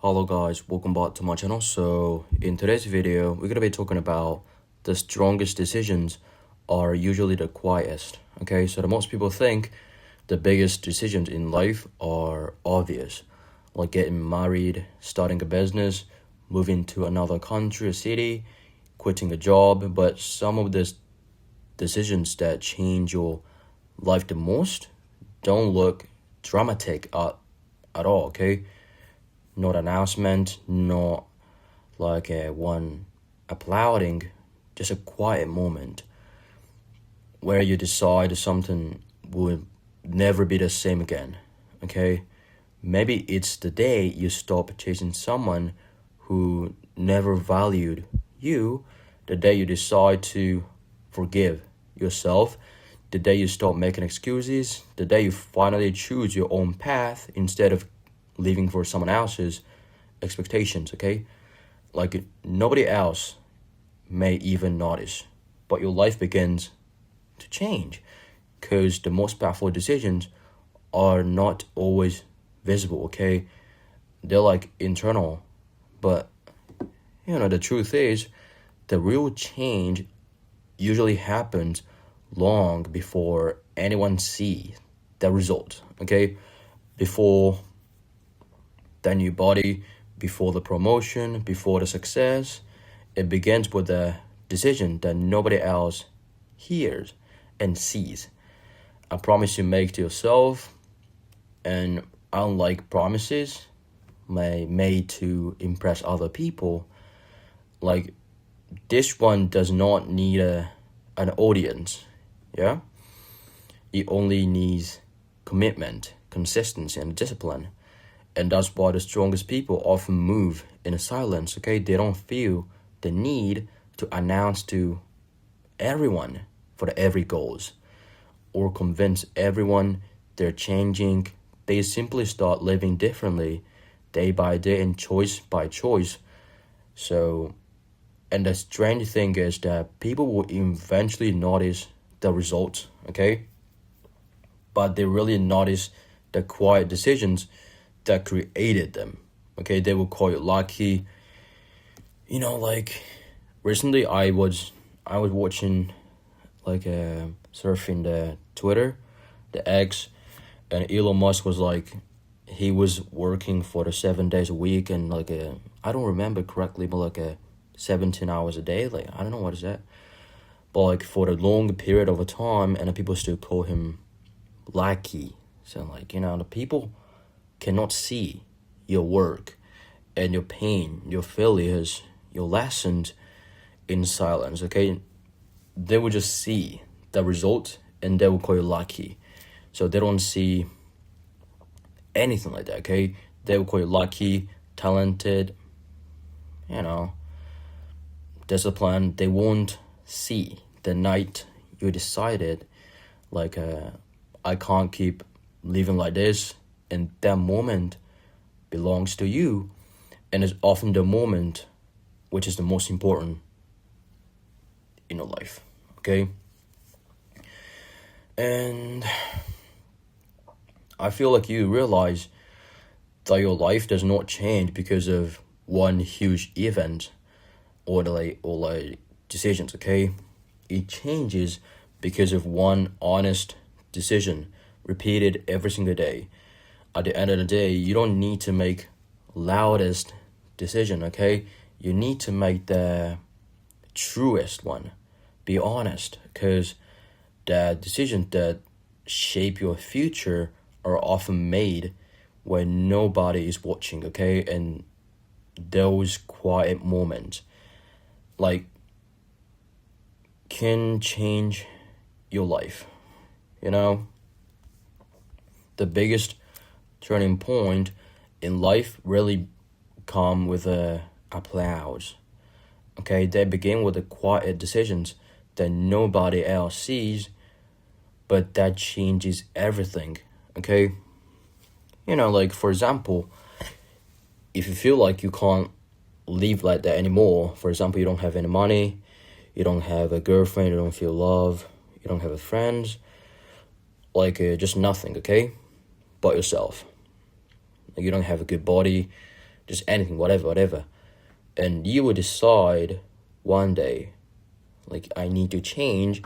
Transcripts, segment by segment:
Hello guys, welcome back to my channel. So in today's video, we're gonna be talking about the strongest decisions are usually the quietest. Okay, so the most people think the biggest decisions in life are obvious, like getting married, starting a business, moving to another country or city, quitting a job. But some of the decisions that change your life the most don't look dramatic at all. Okay, not announcement, not like one applauding, just a quiet moment where you decide something would never be the same again. Okay, maybe it's the day you stop chasing someone who never valued you, the day you decide to forgive yourself, the day you stop making excuses, the day you finally choose your own path instead of living for someone else's expectations. Okay, like nobody else may even notice, but your life begins to change because the most powerful decisions are not always visible. Okay, they're like internal, but the truth is the real change usually happens long before anyone sees the result. Okay, before the new body, before the promotion, before the success. It begins with a decision that nobody else hears and sees. A promise you make to yourself, and unlike promises made to impress other people, like this one does not need an audience. Yeah, it only needs commitment, consistency, and discipline. And that's why the strongest people often move in silence. Okay, they don't feel the need to announce to everyone for every goals or convince everyone they're changing. They simply start living differently day by day and choice by choice. So, and the strange thing is that people will eventually notice the results. Okay, but they really notice the quiet decisions that created them. Okay, they will call it lucky. Like recently I was watching like surfing the Twitter, the X, and Elon Musk was like he was working for the 7 days a week and like I don't remember correctly, but like 17 hours a day. Like I don't know what is that, but like for a long period of a time, and the people still call him lucky. So like the people cannot see your work and your pain, your failures, your lessons in silence. Okay, they will just see the result and they will call you lucky. So they don't see anything like that. Okay, they will call you lucky, talented, disciplined. They won't see the night you decided like I can't keep living like this, and that moment belongs to you, and is often the moment which is the most important in your life. Okay, and I feel like you realize that your life does not change because of one huge event or decisions. Okay, it changes because of one honest decision repeated every single day. At the end of the day, you don't need to make loudest decision. Okay, you need to make the truest one. Be honest, because the decisions that shape your future are often made when nobody is watching. Okay, and those quiet moments like can change your life. The biggest turning point in life really come with applause. Okay, they begin with the quiet decisions that nobody else sees, but that changes everything. Okay, like for example, if you feel like you can't live like that anymore, for example, you don't have any money, you don't have a girlfriend, you don't feel love, you don't have friends, like just nothing. Okay, but yourself. You don't have a good body, just anything, whatever. And you will decide one day, like, I need to change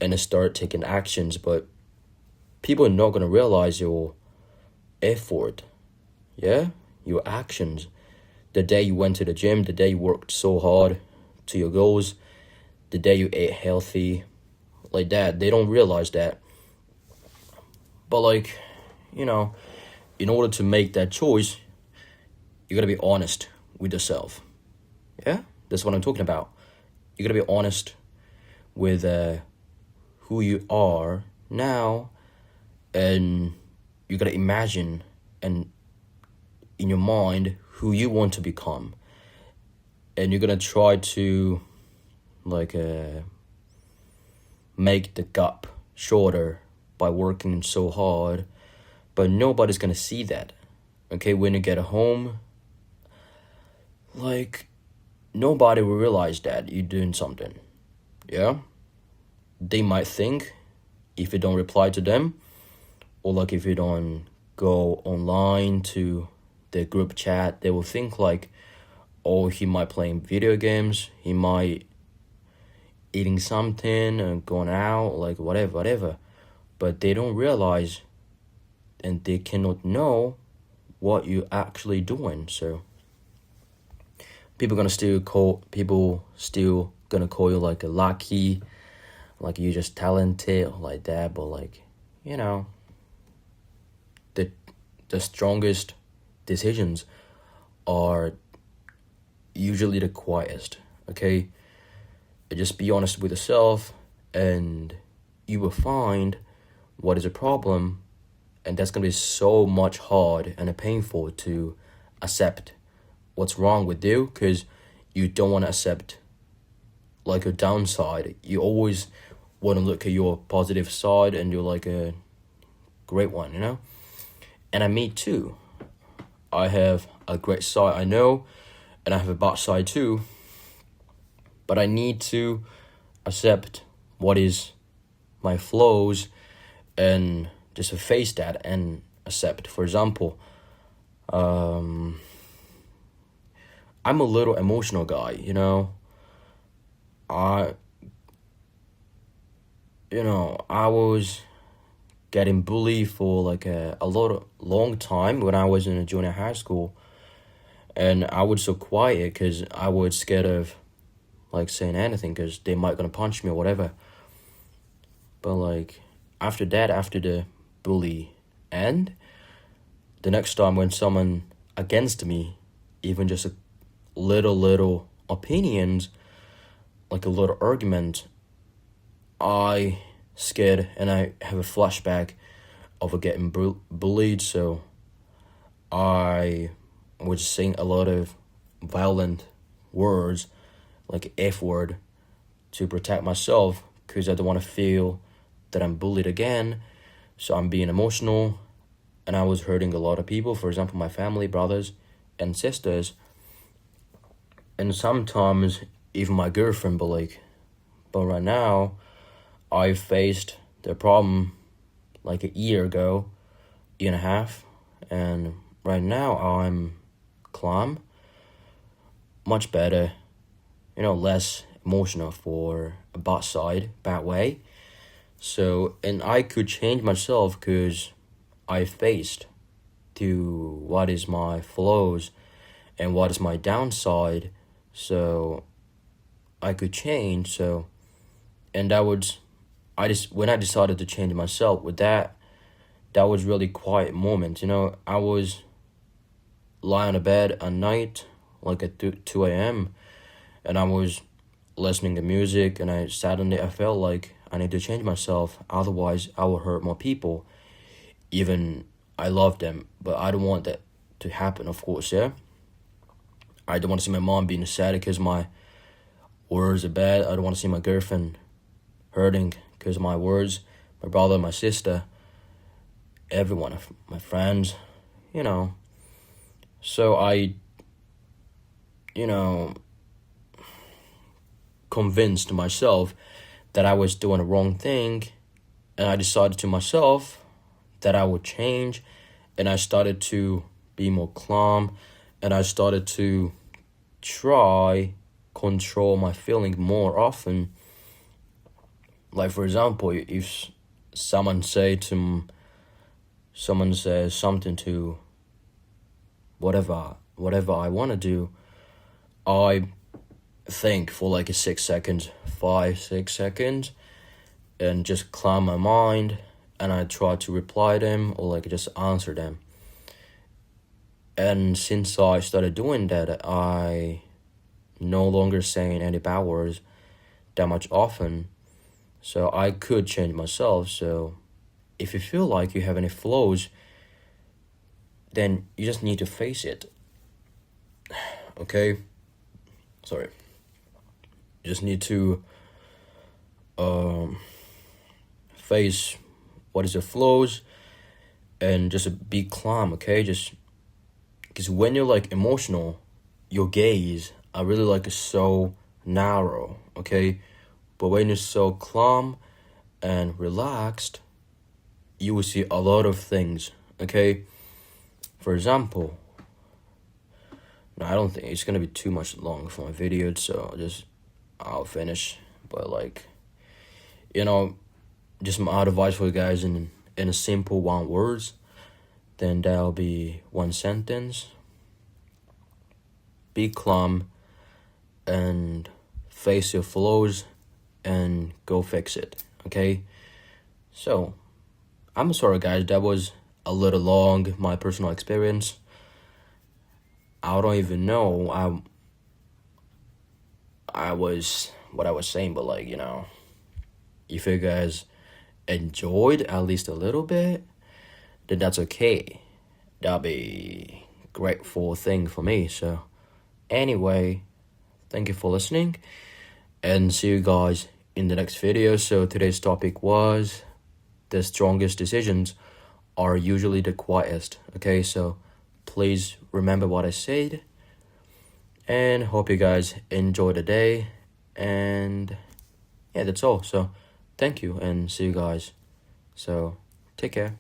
and start taking actions, but people are not going to realize your effort, yeah? Your actions. The day you went to the gym, the day you worked so hard to your goals, the day you ate healthy, like that. They don't realize that. But, like, you know, in order to make that choice, you gotta be honest with yourself. Yeah? That's what I'm talking about. You gotta be honest with who you are now, and you gotta imagine and in your mind who you want to become, and you're gonna try to like make the gap shorter by working so hard, but nobody's gonna see that. Okay, when you get home, like, nobody will realize that you're doing something. Yeah, they might think, if you don't reply to them, or like if you don't go online to the group chat, they will think like, oh, he might playing video games, he might eating something and going out, like whatever. But they don't realize, and they cannot know what you're actually doing. So people still gonna call you like a lucky, like you're just talented, like that. But like, you know, the strongest decisions are usually the quietest. Okay, just be honest with yourself, and you will find what is a problem, and that's gonna be so much hard and painful to accept what's wrong with you, because you don't want to accept like a downside. You always want to look at your positive side, and you're like a great one, you know. And me too. I have a great side, I know, and I have a bad side too. But I need to accept what is my flaws and just face that and accept. For example, I'm a little emotional guy, you know. I was getting bullied for like a long time when I was in a junior high school, and I was so quiet because I was scared of like saying anything because they might gonna punch me or whatever. But like after the bully end, the next time when someone against me, even just a little opinions, like a little argument, I scared and I have a flashback of getting bullied. So I was saying a lot of violent words, like F word, to protect myself, because I don't want to feel that I'm bullied again. So I'm being emotional, and I was hurting a lot of people, for example my family, brothers and sisters, and sometimes even my girlfriend. But right now I faced the problem like a year and a half, and right now I'm calm, much better, less emotional for a bad way. So, and I could change myself because I faced to what is my flaws and what is my downside. So I could change. So, and when I decided to change myself with that was really quiet moment. I was lying in bed at night, like at 2 a.m., and I was listening to music, and I felt like I need to change myself, otherwise I will hurt more people. Even I love them, but I don't want that to happen, of course, yeah? I don't want to see my mom being sad because my words are bad. I don't want to see my girlfriend hurting because of my words, my brother, my sister, everyone, my friends, So I, convinced myself that I was doing the wrong thing, and I decided to myself that I would change, and I started to be more calm and I started to try control my feeling more often. Like, for example, if someone says something to whatever I want to do, I think for like 6 seconds, 5-6 seconds, and just calm my mind, and I try to reply them or like just answer them. And since I started doing that, I no longer saying any bad words that much often, so I could change myself. So if you feel like you have any flaws, then you just need to face it. Okay? Sorry. You just need to face what is your flaws and just be calm, okay? Just because when you're like emotional, your gaze are really like so narrow, okay? But when you're so calm and relaxed, you will see a lot of things, okay? For example, no, I don't think it's gonna be too much long for my video, so I'll finish. But like, just my advice for you guys in a simple one words, then that'll be one sentence. Be calm and face your flaws and go fix it, okay? So, I'm sorry guys, that was a little long, my personal experience. I don't even know I was what I was saying, but like, if you guys enjoyed at least a little bit, then that's okay. That'll be grateful thing for me. So anyway, thank you for listening and see you guys in the next video. So today's topic was the strongest decisions are usually the quietest. Okay, so please remember what I said, and hope you guys enjoy the day. And yeah, that's all. So thank you and see you guys. So take care.